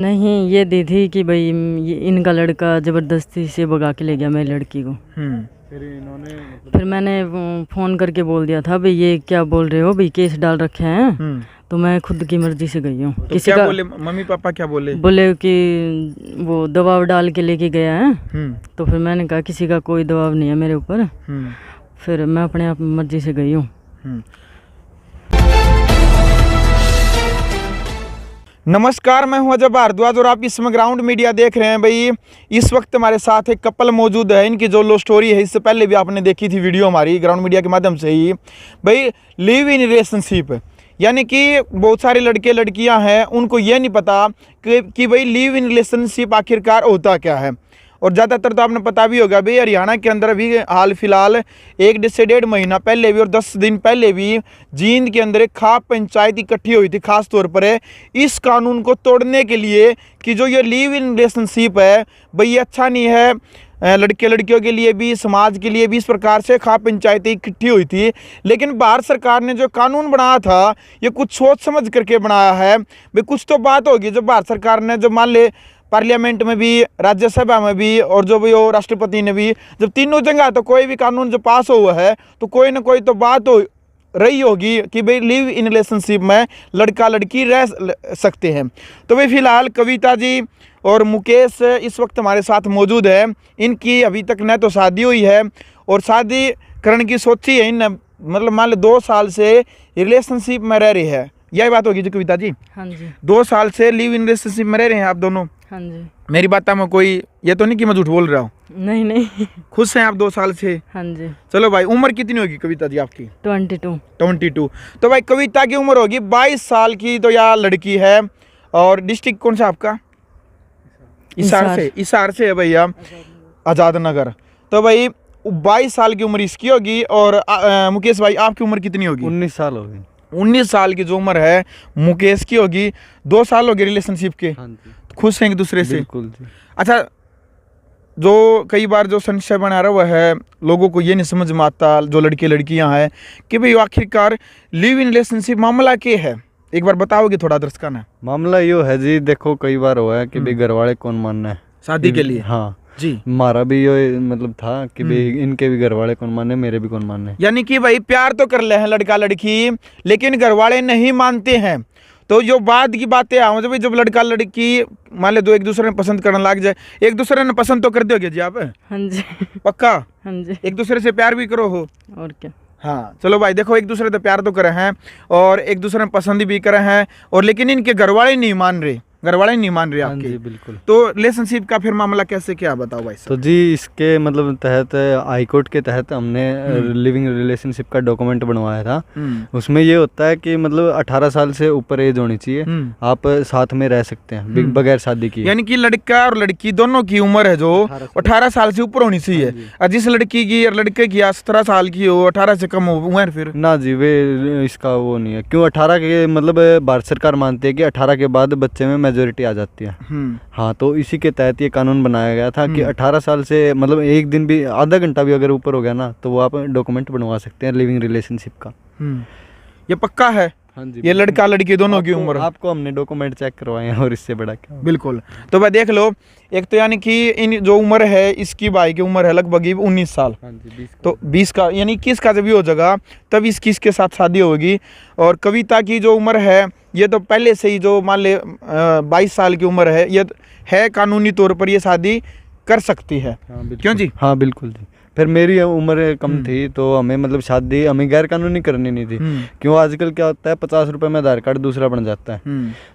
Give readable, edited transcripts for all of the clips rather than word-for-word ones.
नहीं, ये दी थी कि भाई ये इनका लड़का ज़बरदस्ती से भगा के ले गया मेरी लड़की को। फिर मैंने फ़ोन करके बोल दिया था भाई ये क्या बोल रहे हो भाई, केस डाल रखे हैं। तो मैं खुद की मर्जी से गई हूँ। तो किसी क्या का बोले मम्मी पापा, क्या बोले? बोले कि वो दबाव डाल के लेके गया है। तो फिर मैंने कहा किसी का कोई दबाव नहीं है मेरे ऊपर। फिर मैं अपने आप मर्जी से गई हूँ। नमस्कार, मैं हूं अजय भारद्वाज और आप इस समय ग्राउंड मीडिया देख रहे हैं। भाई इस वक्त हमारे साथ एक कपल मौजूद है। इनकी जो लो स्टोरी है इससे पहले भी आपने देखी थी वीडियो हमारी ग्राउंड मीडिया के माध्यम से ही। भाई लिव इन रिलेशनशिप यानी कि बहुत सारे लड़के लड़कियां हैं, उनको ये नहीं पता कि भाई लिव इन रिलेशनशिप आखिरकार होता क्या है। और ज़्यादातर तो आपने पता भी होगा भाई, हरियाणा के अंदर अभी हाल फिलहाल 1 से 1.5 महीना पहले भी और 10 दिन पहले भी जींद के अंदर एक खाप पंचायत इकट्ठी हुई थी, खास तौर पर इस कानून को तोड़ने के लिए कि जो ये लिव इन रिलेशनशिप है भाई ये अच्छा नहीं है लड़के लड़कियों के लिए भी, समाज के लिए भी। इस प्रकार से खाप पंचायतें इकट्ठी हुई थी। लेकिन भारत सरकार ने जो कानून बनाया था ये कुछ सोच समझ करके बनाया है। भाई कुछ तो बात होगी जब भारत सरकार ने, जब मान ले पार्लियामेंट में भी, राज्यसभा में भी और जो भी हो राष्ट्रपति ने भी, जब तीनों जगह तो कोई भी कानून जो पास हुआ है तो कोई ना कोई तो बात हो रही होगी कि भाई लिव इन रिलेशनशिप में लड़का लड़की रह सकते हैं। तो भाई फिलहाल कविता जी और मुकेश इस वक्त हमारे साथ मौजूद है। इनकी अभी तक न तो शादी हुई है और शादी करने की सोची है इन, मतलब मान लो 2 साल से रिलेशनशिप में रह रही है। यही बात होगी जी कविता जी? हाँ जी। 2 साल से लिव इन रिलेशनशिप में रह रहे हैं आप दोनों? हाँ जी। मेरी बात में कोई ये तो नहीं कि मैं झूठ बोल रहा हूँ? नहीं नहीं। खुश हैं आप 2 साल से? हाँ जी। चलो भाई, उम्र कितनी होगी कविता जी आपकी? 22। तो भाई कविता की उम्र होगी 22 साल की। तो यह लड़की है और डिस्ट्रिक्ट कौन सा आपका? हिसार से है भैया, आज़ाद नगर। तो भाई 22 साल की उम्र इसकी होगी। और मुकेश भाई आपकी उम्र कितनी होगी? 19 साल होगी। 19 साल की जो उम्र है मुकेश की होगी। 2 साल हो गए रिलेशनशिप के। हाँ जी। खुश हैं एक दूसरे से? बिल्कुल जी। अच्छा, जो कई बार जो संशय बना रहा हुआ है, लोगों को ये नहीं समझ में आता, जो लड़के लड़कियां हैं, कि भाई आखिरकार लिव इन रिलेशनशिप मामला क्या है? एक बार बताओगे थोड़ा दर्शकों ने? मामला यो है जी, देखो कई बार हुआ है कि भाई घर वाले कौन मानना है शादी के लिए। हाँ जी, हमारा भी ये मतलब था कि भाई इनके भी घर वाले कौन माने, मेरे भी कौन माने। यानी कि भाई प्यार तो कर ले हैं लड़का लड़की, लेकिन घर वाले नहीं मानते हैं। तो जो बाद की बातें आओ, जब लड़का लड़की मान ले 2 एक दूसरे ने पसंद करने लग जाए, एक दूसरे ने पसंद तो कर दोगे जी आप? हाँ जी। पक्का? हाँ जी। एक दूसरे से प्यार भी करो हो? और क्या। हाँ चलो भाई, देखो एक दूसरे से प्यार तो करे हैं और एक दूसरे ने पसंद भी करे हैं, और लेकिन इनके घर वाले नहीं मान रहे, घर वाले नहीं मान रहे आपके। जी बिल्कुल। तो रिलेशनशिप का फिर मामला कैसे, क्या बताओ भाई साहब? तो जी इसके मतलब तहत हाई कोर्ट के तहत हमने लिविंग रिलेशनशिप का डॉक्यूमेंट बनवाया था। उसमें ये होता है कि मतलब 18 साल से ऊपर एज होनी चाहिए, आप साथ में रह सकते हैं बगैर शादी की। यानी कि लड़का और लड़की दोनों की उम्र है जो 18 साल से ऊपर होनी चाहिए। और जिस लड़की की और लड़के की 17 साल की हो, 18 से कम हो उम्र, फिर ना जी वे इसका वो नहीं है। क्यों 18 के मतलब भारत सरकार मानती है कि 18 के बाद बच्चे में मेजोरिटी आ जाती है। हाँ, तो इसी के तहत ये कानून बनाया गया था कि 18 साल से मतलब एक दिन भी, आधा घंटा भी अगर ऊपर हो गया ना, तो वो आप डॉक्यूमेंट बनवा सकते हैं लिविंग रिलेशनशिप का। ये पक्का है? हाँ जी, ये लड़का लड़की दोनों की उम्र आपको हमने डॉक्यूमेंट चेक करवाए हैं, और इससे बड़ा क्या। बिल्कुल। तो भाई देख लो, एक तो यानी कि इन जो उम्र है, इसकी भाई की उम्र है लगभग 19 साल। हाँ जी, 20 तो 20 का यानी 21 का जब भी हो जाएगा तब इसके साथ शादी होगी। और कविता की जो उम्र है ये तो पहले से ही, जो मान ले 22 साल की उम्र है, ये है कानूनी तौर पर ये शादी कर सकती है। हाँ, क्यों जी? हाँ बिल्कुल जी। फिर मेरी उम्र कम थी तो हमें मतलब शादी हमें गैर कानूनी करनी नहीं थी। क्यों आजकल क्या होता है, 50 रुपए में आधार कार्ड दूसरा बन जाता है।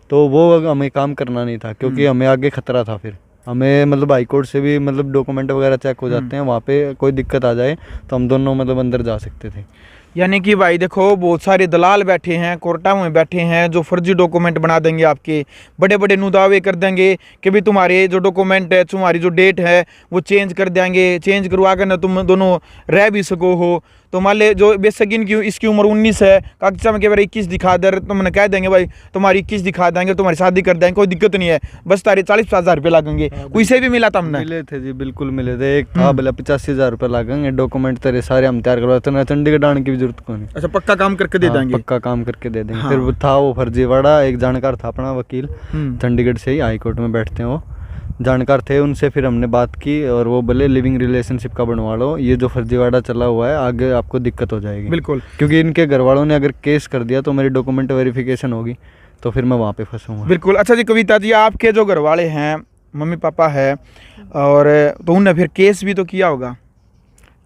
तो वो हमें काम करना नहीं था, क्योंकि हमें आगे खतरा था। फिर हमें मतलब हाई कोर्ट से भी मतलब डॉक्यूमेंट वगैरह चेक हो जाते हैं, वहाँ पे कोई दिक्कत आ जाए तो हम दोनों मतलब अंदर जा सकते थे। यानी कि भाई देखो, बहुत सारे दलाल बैठे हैं, कोर्टा में बैठे हैं, जो फर्जी डॉक्यूमेंट बना देंगे आपके, बड़े बड़े नुदावे कर देंगे कि भाई तुम्हारे जो डॉक्यूमेंट है, तुम्हारी जो डेट है वो चेंज कर देंगे, चेंज करवा कर ना तुम दोनों रह भी सको हो। तो मान ले जो बेशक इनकी इसकी उम्र 19 है, कागजा में केवल 21 दिखा दे, तो मैंने कह देंगे भाई तुम्हारी 21 दिखा देंगे, तुम्हारी शादी कर देंगे, कोई दिक्कत नहीं है, बस तारे 40-50 हज़ार रुपये लगेंगे। कोई से भी मिला था हमने? मिले थे जी, बिल्कुल मिले थे। एक था बोला 85,000 रुपये लगेंगे, डॉक्यूमेंट तेरे सारे हम तैयार करवाते ना, चंडीगढ़ आने की भी जरूरत को नहीं। अच्छा, पक्का काम करके दे देंगे? पक्का काम करके दे देंगे। फिर वो था वो फर्जीवाड़ा, एक जानकार था अपना वकील, चंडीगढ़ से ही हाई कोर्ट में बैठते हैं वो जानकार थे, उनसे फिर हमने बात की और वो बोले लिविंग रिलेशनशिप का बनवा लो, ये जो फर्जीवाड़ा चला हुआ है आगे आपको दिक्कत हो जाएगी। बिल्कुल, क्योंकि इनके घर वालों ने अगर केस कर दिया तो मेरी डॉक्यूमेंट वेरिफिकेशन होगी, तो फिर मैं वहाँ पे फंसूंगा। बिल्कुल। अच्छा जी कविता जी, आपके जो घर वाले हैं, मम्मी पापा है, और तो उनने फिर केस भी तो किया होगा,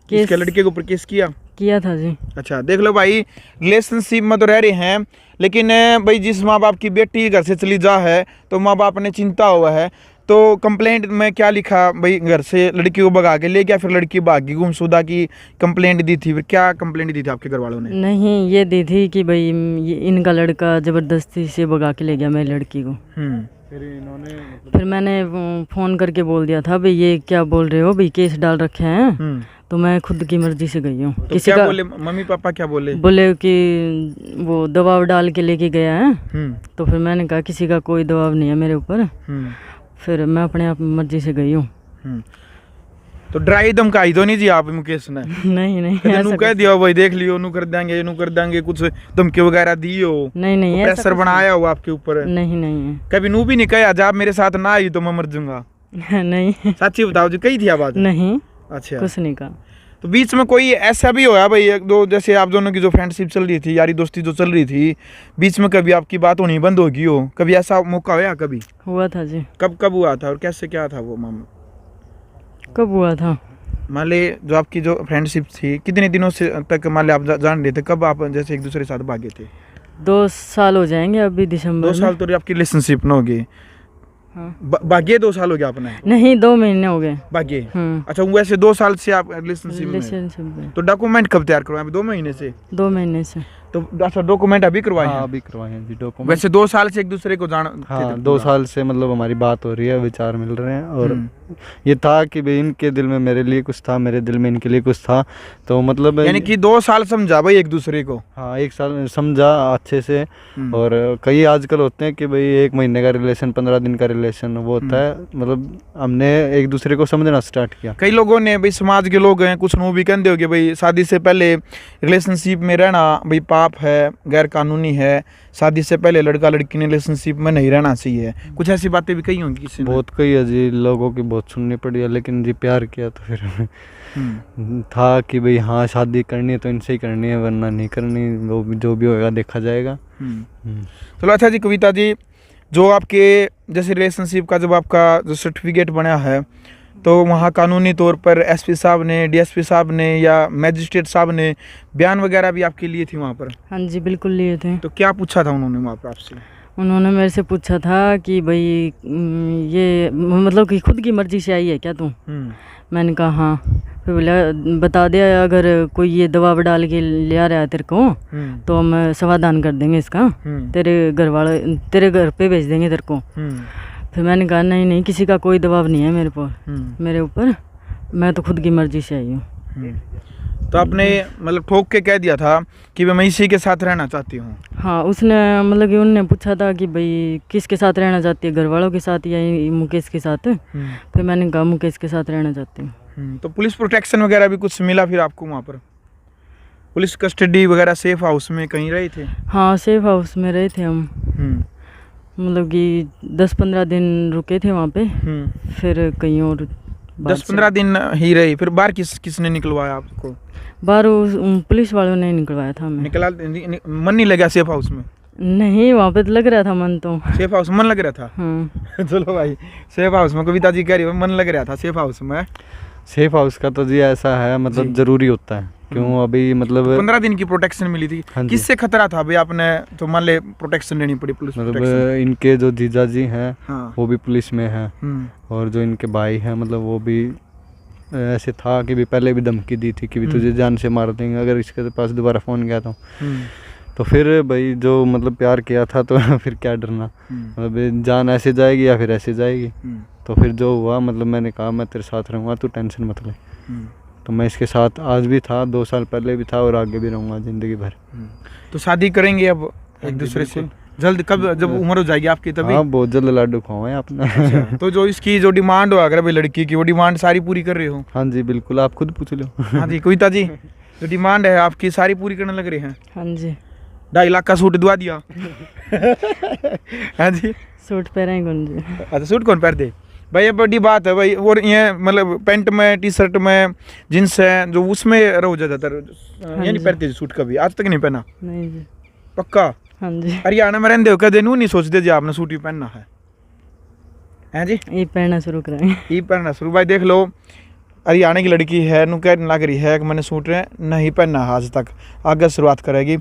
इसके लड़के के ऊपर केस किया था जी। अच्छा, देख लो भाई, रिलेशनशिप में तो रह रहे हैं, लेकिन भाई जिस माँ बाप की बेटी घर से चली जा है तो माँ बाप ने चिंता हुआ है, तो कंप्लेंट में क्या लिखा भाई, घर से लड़की को भगा के ले गया, फिर लड़की भागी, गुमशुदा की कंप्लेंट दी थी, फिर क्या कंप्लेंट दी थी आपके घर वालों ने? नहीं, ये दी थी कि भाई इनका लड़का ज़बरदस्ती से भगा के ले गया मेरी लड़की को। फिर मैंने फ़ोन करके बोल दिया था भाई ये क्या बोल रहे हो भाई, केस डाल रखे हैं। तो मैं खुद की मर्जी से गई हूँ। तो किसी क्या का बोले मम्मी पापा, क्या बोले? बोले कि वो दबाव डाल के लेके गया है। तो फिर मैंने कहा किसी का कोई दबाव नहीं है मेरे ऊपर। फिर मैं अपने आप मर्जी से गई हूँ। तो ड्राई धमकाई तो नहीं जी आप मुकेश ने? नहीं नहीं, ऐसा कह दिया भाई देख लियो, नू कर देंगे, कुछ धमकी वगैरह दी हो? नहीं, प्रेशर बनाया हो आपके ऊपर? नहीं, कभी नू भी नहीं कहा जब आप मेरे साथ ना आई तो मैं मर जाऊंगा? नहीं, सच्ची बताओ जी, कही थी आवाज? नहीं, अच्छा, कुछ नहीं कहा। तो बीच में कोई ऐसा भी होया भाई, एक दो, जैसे आप दोनों की जो फ्रेंडशिप चल रही थी, यारी दोस्ती जो चल रही थी, बीच में कभी आपकी बात होनी बंद होगी हो, कभी ऐसा मौका होया? कभी हुआ था जी। कब हुआ था और कैसे क्या था वो मामला? कब हुआ था? मान ले जो आपकी जो फ्रेंडशिप थी, कितने दिनों से तक मान ले आप जान रहे थे, कब आप जैसे एक दूसरे के साथ भागे थे? 2 साल हो जाएंगे अभी दिसंबर 2 साल तो आपकी रिलेशनशिप न होगी? हाँ। भाग्य 2 साल हो गया आपने? नहीं, 2 महीने हो गए। भाग्य? अच्छा, वैसे 2 साल से आप रिलेशनशिप में? तो डॉक्यूमेंट कब तैयार करवाए? 2 महीने से? 2 महीने से। तो अच्छा, डॉक्यूमेंट अभी करवाए? हाँ, अभी करवाए हैं जी डॉक्यूमेंट। वैसे 2 साल से एक दूसरे को जान? हाँ, 2 साल से मतलब हमारी बात हो रही है, विचार मिल रहे हैं, और ये था कि भाई इनके दिल में मेरे लिए कुछ था, मेरे दिल में इनके लिए कुछ था, तो मतलब यानी कि 2 साल समझा भाई एक दूसरे को? हाँ, 1 साल समझा अच्छे से। और कई आजकल होते हैं कि भाई 1 महीने का रिलेशन, 15 दिन का रिलेशन वो होता है, मतलब हमने एक दूसरे को समझना स्टार्ट किया। कई लोगों ने भाई, समाज के लोग हैं कुछ, नो भी कहते हो कि भाई शादी से पहले रिलेशनशिप में रहना भाई पाप है, गैर कानूनी है, शादी से पहले लड़का लड़की ने रिलेशनशिप में नहीं रहना चाहिए। कुछ ऐसी बातें भी कही होंगी किसी ने? बहुत कही है जी, लोगों की बहुत सुननी पड़ी है, लेकिन जी प्यार किया तो फिर था कि भाई हाँ शादी करनी है तो इनसे ही करनी है, वरना नहीं करनी, वो जो भी होगा देखा जाएगा। चलो अच्छा जी कविता जी, जो आपके जैसे रिलेशनशिप का जब आपका जो सर्टिफिकेट बना है, तो वहाँ कानूनी तौर पर एसपी साहब ने, डीएसपी साहब ने या मैजिस्ट्रेट साहब ने बयान वगैरह भी आपके लिए थी वहाँ पर? हाँ जी, बिल्कुल लिए थे। तो क्या पूछा था उन्होंने वहाँ पर आपसे? उन्होंने मेरे से पूछा था कि भाई ये मतलब कि खुद की मर्जी से आई है क्या तू? मैंने कहा हाँ। फिर बोला बता दे, अगर कोई ये दबाव डाल के ले आ रहा है तेरे को तो हम समाधान कर देंगे इसका, तेरे घर वाले तेरे घर पे भेज देंगे तेरे को। फिर मैंने कहा नहीं, किसी का कोई दबाव नहीं है मेरे ऊपर, मैं तो खुद की मर्जी से आई हूँ। तो आपने मतलब ठोक के कह दिया था कि मैं इसी के साथ रहना चाहती हूँ? हाँ, उसने मतलब कि उनने पूछा था कि भाई किसके साथ रहना चाहती है, घर वालों के साथ या मुकेश के साथ? फिर मैंने कहा मुकेश के साथ रहना चाहती हूँ। तो पुलिस प्रोटेक्शन वगैरह भी कुछ मिला फिर आपको वहाँ पर? पुलिस कस्टडी वगैरह सेफ हाउस में कहीं रहे थे? हाँ, सेफ हाउस में रहे थे हम। मतलब कि 10-15 दिन रुके थे वहाँ पे, फिर कहीं और 10-15 दिन ही रही। फिर बाहर किसने निकलवाया आपको? बाहर पुलिस वालों ने निकलवाया था हमें। मन नहीं लगा सेफ हाउस में? नहीं, वहाँ पे तो लग रहा था मन, तो सेफ हाउस मन लग रहा था। चलो भाई, सेफ हाउस में कविता जी कह रही है मन लग रहा था सेफ हाउस में। सेफ हाउस का तो जी ऐसा है, मतलब जरूरी होता है, क्यों अभी मतलब 15 दिन की प्रोटेक्शन मिली थी। किससे खतरा था भाई आपने तो मान ले प्रोटेक्शन लेनी पड़ी? पुलिस मतलब इनके जो जीजा जी हैं वो भी पुलिस में हैं, और जो इनके भाई हैं मतलब वो भी ऐसे था कि भी पहले भी धमकी दी थी कि भी तुझे जान से मार देंगे अगर इसके पास दोबारा फ़ोन गया तो फिर भाई जो मतलब प्यार किया था तो फिर क्या डरना, मतलब जान ऐसे जाएगी या फिर ऐसे जाएगी। तो फिर जो हुआ मतलब मैंने कहा मैं तेरे साथ रहूँगा, तू टेंशन मत ले। तो मैं इसके साथ आज भी था, 2 साल पहले भी था और आगे भी रहूँगा ज़िंदगी भर। तो शादी करेंगे अब एक दूसरे से जल्द? कब, जब उम्र हो जाएगी आपकी तभी? हाँ, बहुत जल्द लाडू खुआएं अपना। अच्छा, तो जो इसकी जो डिमांड हो अगर भाई लड़की की, वो डिमांड सारी पूरी कर रहे हो? हाँ जी बिल्कुल, आप खुद पूछ लो। हाँ जी, कविता जी, जो डिमांड है आपकी सारी पूरी करने लग रहे हैं? हाँ जी। 2.5 लाख का सूट दिवा दिया? हाँ जी, सूट पहने कौन जी? अच्छा, सूट कौन पहन दे भाई? ये बड़ी बात है भाई। और ये मतलब पैंट में, टी शर्ट में, जींस है जो उसमें रहो ज़्यादातर, ये नहीं पहनते सूट कभी? आज तक नहीं पहना? नहीं जी। पक्का? हाँ जी। हरियाणा में रहते हो, कदे नू नहीं सोचते जी आपने सूट ही पहनना है? हैं जी, ये पहनना शुरू कराएंगे। ये पहनना शुरू। भाई देख लो, हरियाणा की लड़की है, नु कह लग रही है कि मैंने सूट नहीं पहना आज तक, आगे शुरुआत करेगी।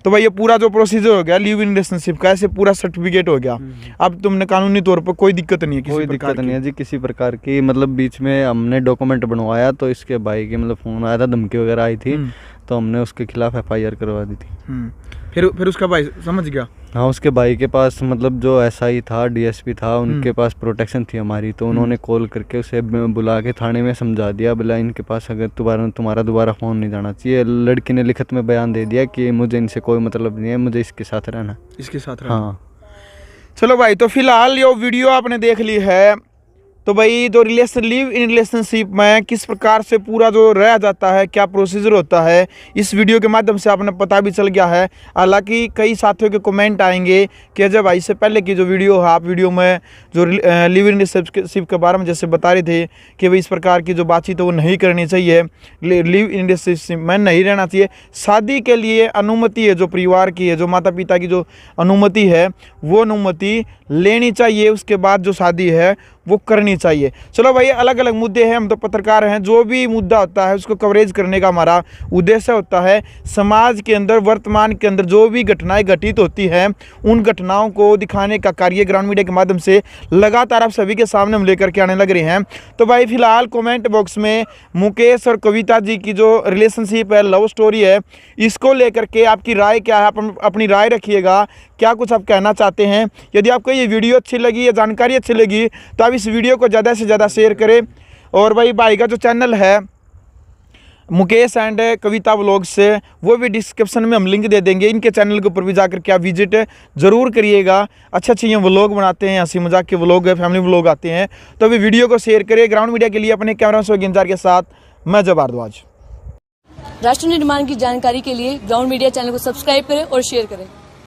तो भाई ये पूरा जो प्रोसीजर हो गया लिव इन रिलेशनशिप का, ऐसे पूरा सर्टिफिकेट हो गया। अब तुमने कानूनी तौर पर कोई दिक्कत नहीं है? कोई दिक्कत नहीं है जी किसी प्रकार की। मतलब बीच में हमने डॉक्यूमेंट बनवाया तो इसके भाई के मतलब फ़ोन आया था, धमकी वगैरह आई थी, तो हमने उसके खिलाफ FIR करवा दी थी। फिर उसका भाई समझ गया? हाँ, उसके भाई के पास मतलब जो SI था, DSP था, उनके पास प्रोटेक्शन थी हमारी, तो उन्होंने कॉल करके उसे बुला के थाने में समझा दिया, बोला इनके पास अगर तुम्हारा दोबारा फ़ोन नहीं जाना चाहिए। लड़की ने लिखित में बयान दे दिया कि मुझे इनसे कोई मतलब नहीं है, मुझे इसके साथ रहना। इसके साथ रहना? हाँ। चलो भाई, तो फिलहाल ये वीडियो आपने देख ली है। तो भाई जो लिव इन रिलेशनशिप में किस प्रकार से पूरा जो रह जाता है, क्या प्रोसीजर होता है, इस वीडियो के माध्यम से आपने पता भी चल गया है। हालांकि कई साथियों के कमेंट आएंगे कि अजय भाई से पहले की जो वीडियो है, आप वीडियो में जो लिव इन रिलेशनशिप के बारे में जैसे बता रहे थे कि भाई इस प्रकार की जो बातचीत है वो नहीं करनी चाहिए, लिव इन रिलेशनशिप में नहीं रहना चाहिए। शादी के लिए अनुमति है जो परिवार की है, जो माता पिता की जो अनुमति है, वो अनुमति लेनी चाहिए। उसके बाद जो शादी है वो करनी चाहिए। चलो भाई, अलग अलग मुद्दे हैं, हम तो पत्रकार हैं, जो भी मुद्दा होता है उसको कवरेज करने का हमारा उद्देश्य होता है। समाज के अंदर, वर्तमान के अंदर जो भी घटनाएं घटित होती हैं, उन घटनाओं को दिखाने का कार्य ग्राउंड मीडिया के माध्यम से लगातार आप सभी के सामने हम लेकर के आने लग रहे हैं। तो भाई फिलहाल कमेंट बॉक्स में मुकेश और कविता जी की जो रिलेशनशिप है, लव स्टोरी है, इसको लेकर के आपकी राय क्या है, आप अपनी राय रखिएगा। क्या कुछ आप कहना चाहते हैं? यदि आपको ये वीडियो अच्छी लगी, ये जानकारी अच्छी लगी, तो आप इस वीडियो को ज़्यादा से ज़्यादा शेयर करें। और भाई का जो चैनल है मुकेश एंड कविता व्लॉग्स, वो भी डिस्क्रिप्शन में हम लिंक दे देंगे। इनके चैनल के ऊपर भी जाकर के आप विजिट ज़रूर करिएगा। अच्छे ये व्लॉग बनाते हैं, हंसी मजाक के व्लॉग है, फैमिली व्लॉग आते हैं। तो अभी वीडियो को शेयर करिए। ग्राउंड मीडिया के लिए अपने कैमरा से गिंजार के साथ मैं अजय भारद्वाज। राष्ट्र निर्माण की जानकारी के लिए ग्राउंड मीडिया चैनल को सब्सक्राइब करें और शेयर करें।